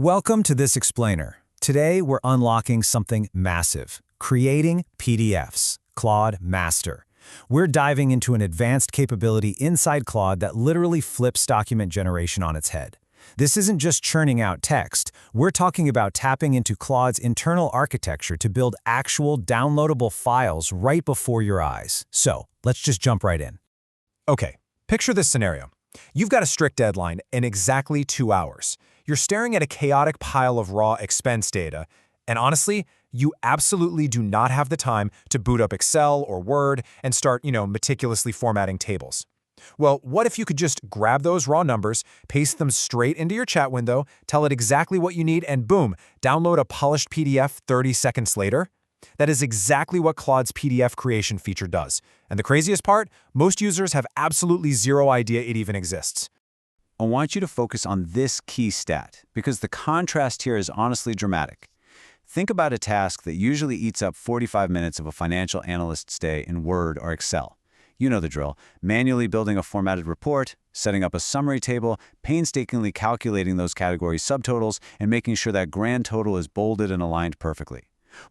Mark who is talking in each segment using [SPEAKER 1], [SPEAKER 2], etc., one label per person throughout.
[SPEAKER 1] Welcome to this explainer. Today we're unlocking something massive, creating PDFs, Claude Master. We're diving into an advanced capability inside Claude that literally flips document generation on its head. This isn't just churning out text, we're talking about tapping into Claude's internal architecture to build actual downloadable files right before your eyes. So, let's just jump right in.
[SPEAKER 2] Okay, picture this scenario. You've got a strict deadline in exactly 2 hours. You're staring at a chaotic pile of raw expense data, and honestly, you absolutely do not have the time to boot up Excel or Word and start, meticulously formatting tables. Well, what if you could just grab those raw numbers, paste them straight into your chat window, tell it exactly what you need, and boom, download a polished PDF 30 seconds later? That is exactly what Claude's PDF creation feature does. And the craziest part, most users have absolutely zero idea it even exists.
[SPEAKER 3] I want you to focus on this key stat, because the contrast here is honestly dramatic. Think about a task that usually eats up 45 minutes of a financial analyst's day in Word or Excel. You know the drill: manually building a formatted report, setting up a summary table, painstakingly calculating those category subtotals, and making sure that grand total is bolded and aligned perfectly.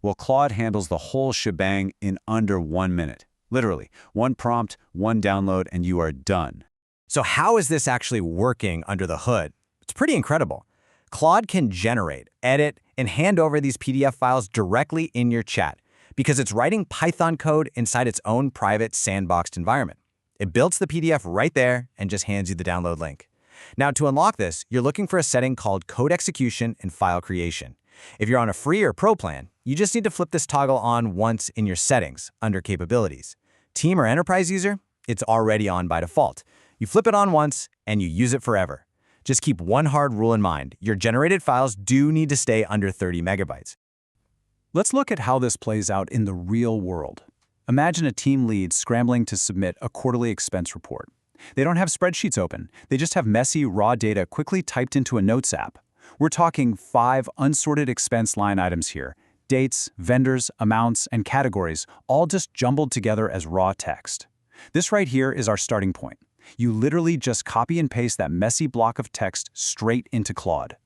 [SPEAKER 3] Well, Claude handles the whole shebang in under 1 minute. Literally, one prompt, one download, and you are done.
[SPEAKER 4] So how is this actually working under the hood? It's pretty incredible. Claude can generate, edit, and hand over these PDF files directly in your chat because it's writing Python code inside its own private sandboxed environment. It builds the PDF right there and just hands you the download link. Now, to unlock this, you're looking for a setting called code execution and file creation. If you're on a free or pro plan, you just need to flip this toggle on once in your settings under capabilities. Team or enterprise user, it's already on by default. You flip it on once, and you use it forever. Just keep one hard rule in mind: your generated files do need to stay under 30 megabytes.
[SPEAKER 1] Let's look at how this plays out in the real world. Imagine a team lead scrambling to submit a quarterly expense report. They don't have spreadsheets open. They just have messy, raw data quickly typed into a notes app. We're talking 5 unsorted expense line items here: dates, vendors, amounts, and categories, all just jumbled together as raw text. This right here is our starting point. You literally just copy and paste that messy block of text straight into Claude.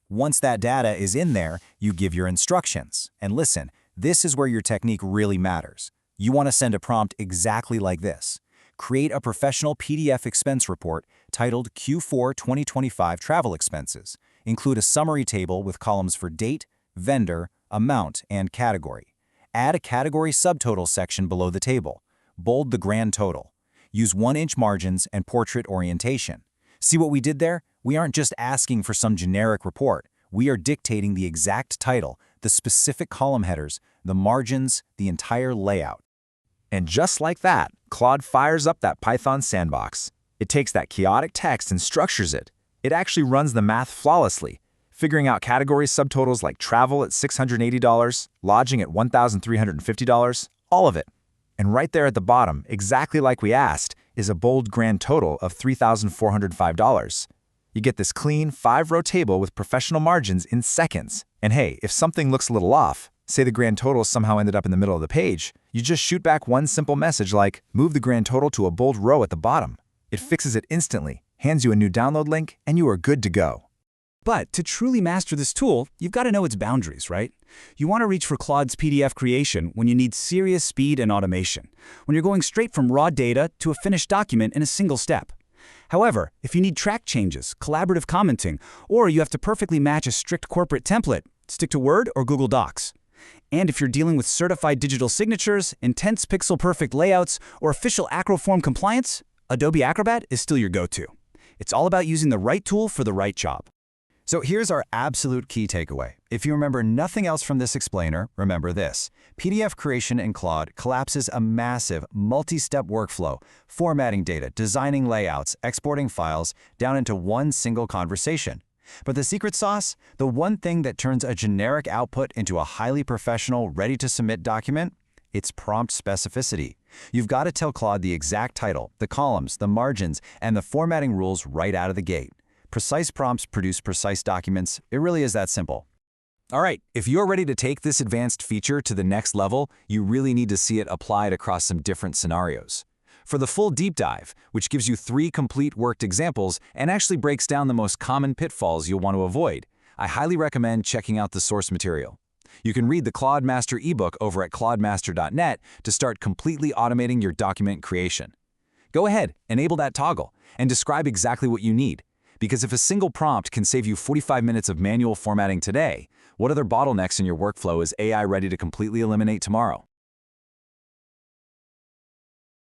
[SPEAKER 5] Once that data is in there, you give your instructions. And listen, this is where your technique really matters. You want to send a prompt exactly like this: create a professional PDF expense report titled Q4 2025 Travel Expenses. Include a summary table with columns for date, vendor, amount, and category. Add a category subtotal section below the table. Bold the grand total. Use 1-inch margins and portrait orientation. See what we did there? We aren't just asking for some generic report. We are dictating the exact title, the specific column headers, the margins, the entire layout.
[SPEAKER 2] And just like that, Claude fires up that Python sandbox. It takes that chaotic text and structures it. It actually runs the math flawlessly, figuring out category subtotals like travel at $680, lodging at $1,350, all of it. And right there at the bottom, exactly like we asked, is a bold grand total of $3,405. You get this clean 5-row table with professional margins in seconds. And hey, if something looks a little off, say the grand total somehow ended up in the middle of the page, you just shoot back one simple message like, move the grand total to a bold row at the bottom. It fixes it instantly, hands you a new download link, and you are good to go.
[SPEAKER 6] But to truly master this tool, you've got to know its boundaries, right? You want to reach for Claude's PDF creation when you need serious speed and automation, when you're going straight from raw data to a finished document in a single step. However, if you need track changes, collaborative commenting, or you have to perfectly match a strict corporate template, stick to Word or Google Docs. And if you're dealing with certified digital signatures, intense pixel-perfect layouts, or official Acroform compliance, Adobe Acrobat is still your go-to. It's all about using the right tool for the right job.
[SPEAKER 5] So here's our absolute key takeaway. If you remember nothing else from this explainer, remember this: PDF creation in Claude collapses a massive, multi-step workflow, formatting data, designing layouts, exporting files, down into one single conversation. But the secret sauce? The one thing that turns a generic output into a highly professional, ready-to-submit document? It's prompt specificity. You've got to tell Claude the exact title, the columns, the margins, and the formatting rules right out of the gate. Precise prompts produce precise documents. It really is that simple.
[SPEAKER 2] All right, if you're ready to take this advanced feature to the next level, you really need to see it applied across some different scenarios. For the full deep dive, which gives you 3 complete worked examples and actually breaks down the most common pitfalls you'll want to avoid,
[SPEAKER 3] I highly recommend checking out the source material. You can read the Claude Master ebook over at claudemaster.net to start completely automating your document creation. Go ahead, enable that toggle, and describe exactly what you need. Because if a single prompt can save you 45 minutes of manual formatting today, what other bottlenecks in your workflow is AI ready to completely eliminate tomorrow?